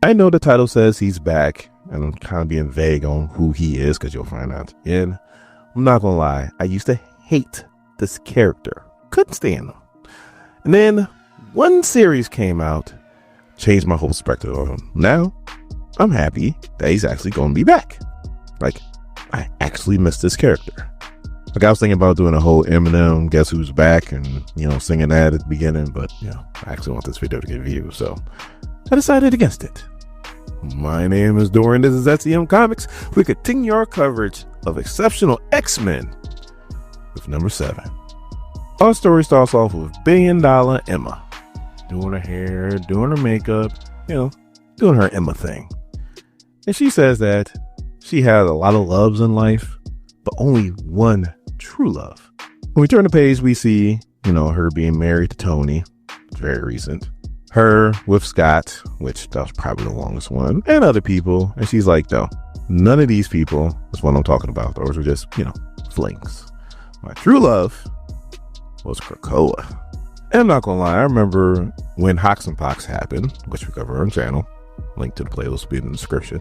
I know the title says he's back, and I'm kind of being vague on who he is because you'll find out. And I'm not gonna lie, I used to hate this character. Couldn't stand him. And then one series came out, changed my whole perspective on him. Now, I'm happy that he's actually going to be back. Like, I actually miss this character. Like, I was thinking about doing a whole Eminem Guess Who's Back and, singing that at the beginning, but, I actually want this video to get views, so I decided against it. My name is Dorian, this is SEM Comics. We continue our coverage of Exceptional X-Men with number 7. Our story starts off with $1 Billion Emma. Doing her hair, doing her makeup, doing her Emma thing. And she says that she had a lot of loves in life, but only one true love. When we turn the page, we see, her being married to Tony. It's very recent. Her with Scott, which that was probably the longest one, and other people. And she's like, no, none of these people is what I'm talking about. Those were just, flings. My true love was Krakoa. And I'm not gonna lie, I remember when Hox and Pox happened, which we cover on the channel. Link to the playlist will be in the description.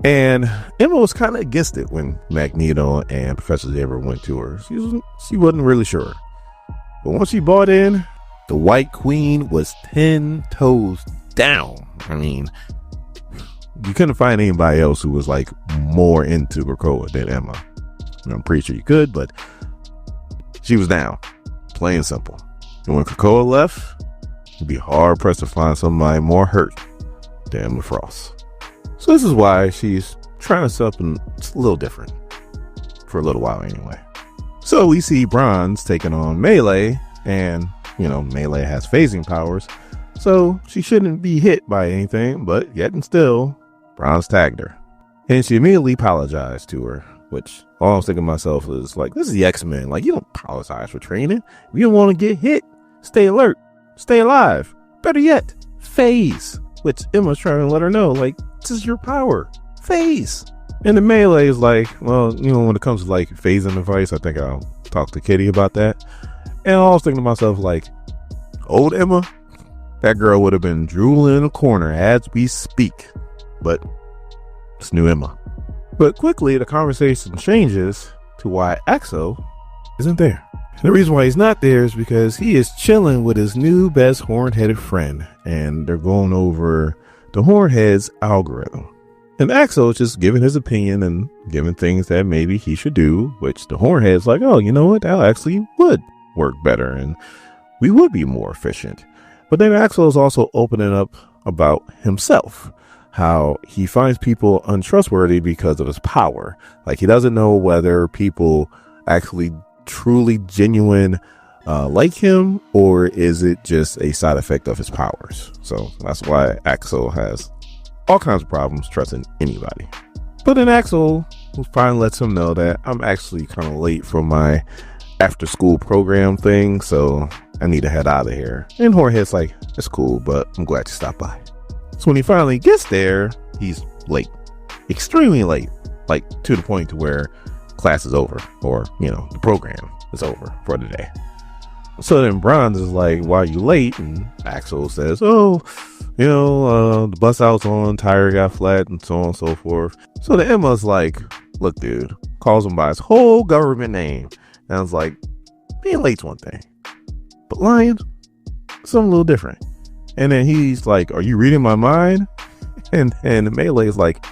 And Emma was kind of against it when Magneto and Professor Xavier went to her. She wasn't really sure. But once she bought in, the White Queen was 10 toes down. I mean, you couldn't find anybody else who was like more into Krakoa than Emma. I'm pretty sure you could, but she was down. Plain and simple. And when Krakoa left, it'd be hard pressed to find somebody more hurt than Emma Frost. So this is why she's trying to something a little different. For a little while anyway. So we see Bronze taking on Melee, and Melee has phasing powers, so she shouldn't be hit by anything, but yet and still, Bronze tagged her. And she immediately apologized to her, which all I was thinking to myself is like, this is the X-Men. Like, you don't apologize for training. If you don't want to get hit, stay alert, stay alive. Better yet, phase. Which Emma's trying to let her know, like, this is your power. Phase. And the Melee is like, well, when it comes to like phasing advice, I think I'll talk to Kitty about that. And I was thinking to myself, like, old Emma, that girl would have been drooling in a corner as we speak. But it's new Emma. But quickly, the conversation changes to why Axo isn't there. The reason why he's not there is because he is chilling with his new best horn-headed friend, and they're going over the Hornhead's algorithm. And Axo is just giving his opinion and giving things that maybe he should do, which the Hornhead's like, oh, you know what, that actually would work better, and we would be more efficient. But then Axo is also opening up about himself. How he finds people untrustworthy because of his power. Like, he doesn't know whether people actually truly genuine like him, or is it just a side effect of his powers. So that's why Axo has all kinds of problems trusting anybody. But then Axo finally lets him know that I'm actually kind of late for my after school program thing, so I need to head out of here. And Hornhead's like, it's cool, but I'm glad you stopped by. So when he finally gets there, he's late, extremely late, like to the point to where class is over, or, the program is over for the day. So then Bronze is like, why are you late? And Axel says, oh, the bus I was on, tire got flat, and so on and so forth. So the Emma's like, look, dude, calls him by his whole government name. And I was like, being late's one thing, but lying, something a little different. And then he's like, are you reading my mind? And Melee is like,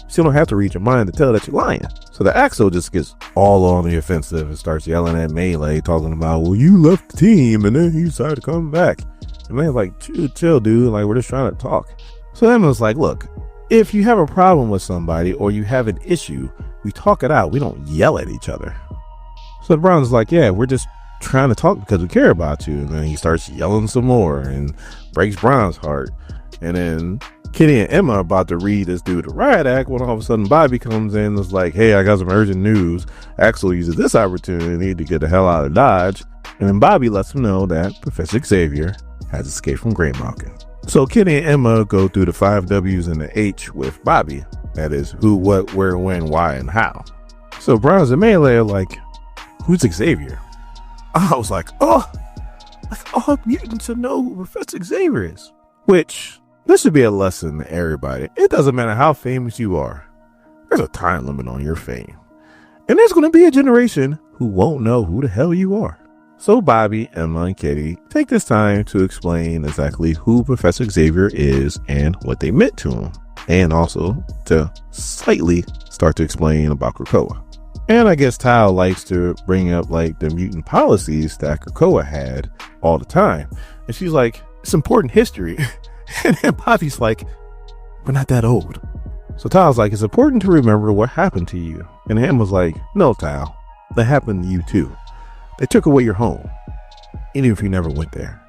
you don't have to read your mind to tell that you're lying. So the Axo just gets all on the offensive and starts yelling at Melee, talking about, well, you left the team and then you decided to come back. And Melee's like, chill, dude. Like, we're just trying to talk. So Emma's like, look, if you have a problem with somebody or you have an issue, we talk it out. We don't yell at each other. So Brown's like, yeah, we're just trying to talk because we care about you. And then he starts yelling some more and breaks Brown's heart. And then Kitty and Emma are about to read this dude a riot act when all of a sudden Bobby comes in and is like, hey, I got some urgent news. Axel uses this opportunity to get the hell out of Dodge. And then Bobby lets him know that Professor Xavier has escaped from Grey Mountain. So Kitty and Emma go through the 5 W's and the H with Bobby. That is who, what, where, when, why, and how. So Bronze and Melee are like, who's Xavier? I was like, oh, all mutants to know who Professor Xavier is. Which This should be a lesson to everybody. It doesn't matter how famous you are. There's a time limit on your fame. And there's going to be a generation who won't know who the hell you are. So Bobby, Emma, and Kitty take this time to explain exactly who Professor Xavier is and what they meant to him. And also to slightly start to explain about Krakoa. And I guess Tao likes to bring up like the mutant policies that Krakoa had all the time. And she's like, it's important history. And then Bobby's like, we're not that old. So Tao's like, it's important to remember what happened to you. And Emma's like, no, Tao, that happened to you too. They took away your home, even if you never went there.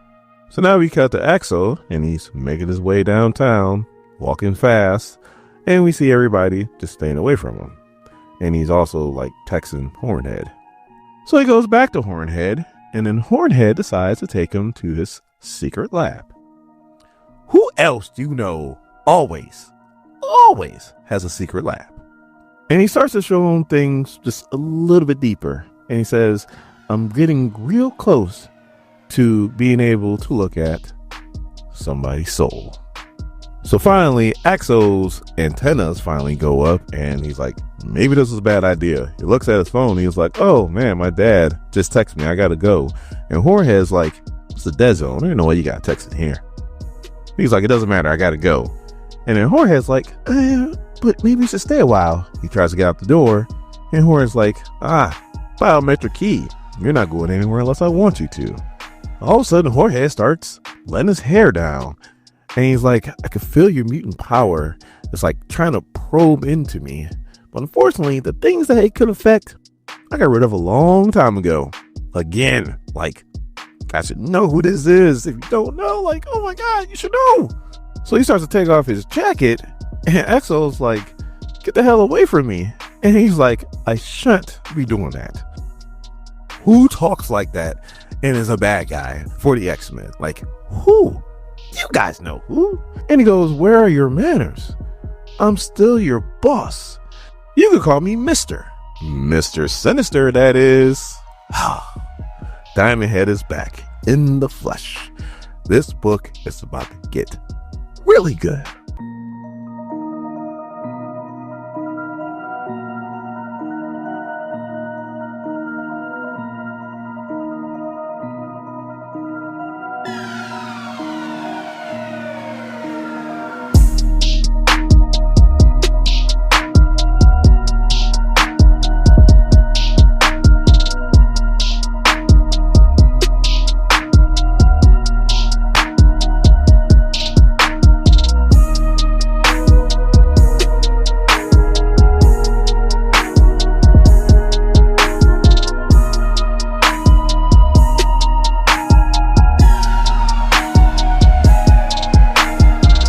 So now we cut to Axo, and he's making his way downtown, walking fast, and we see everybody just staying away from him. And he's also like texting Hornhead. So he goes back to Hornhead, and then Hornhead decides to take him to his secret lab. Who else do you know always has a secret lab? And he starts to show him things just a little bit deeper. And he says, I'm getting real close to being able to look at somebody's soul. So finally, Axo's antennas finally go up, and he's like, maybe this was a bad idea. He looks at his phone, and he's like, oh man, my dad just texted me, I gotta go. And Hornhead's like, it's a dead zone, I don't know why you got texting here. He's like, it doesn't matter, I gotta go. And then Hornhead's like, but maybe you should stay a while. He tries to get out the door, and Hornhead's like, biometric key. You're not going anywhere unless I want you to. All of a sudden, Hornhead starts letting his hair down. And he's like, I can feel your mutant power. It's like trying to probe into me. But unfortunately, the things that it could affect, I got rid of a long time ago. Again, like, I should know who this is. If you don't know, like, oh my God, you should know. So he starts to take off his jacket, and Axo's like, get the hell away from me. And he's like, I shouldn't be doing that. Who talks like that and is a bad guy for the X-Men? Like, who? You guys know who. And he goes, where are your manners? I'm still your boss. You could call me Mr. Sinister, that is. Diamond Head is back in the flesh. This book is about to get really good.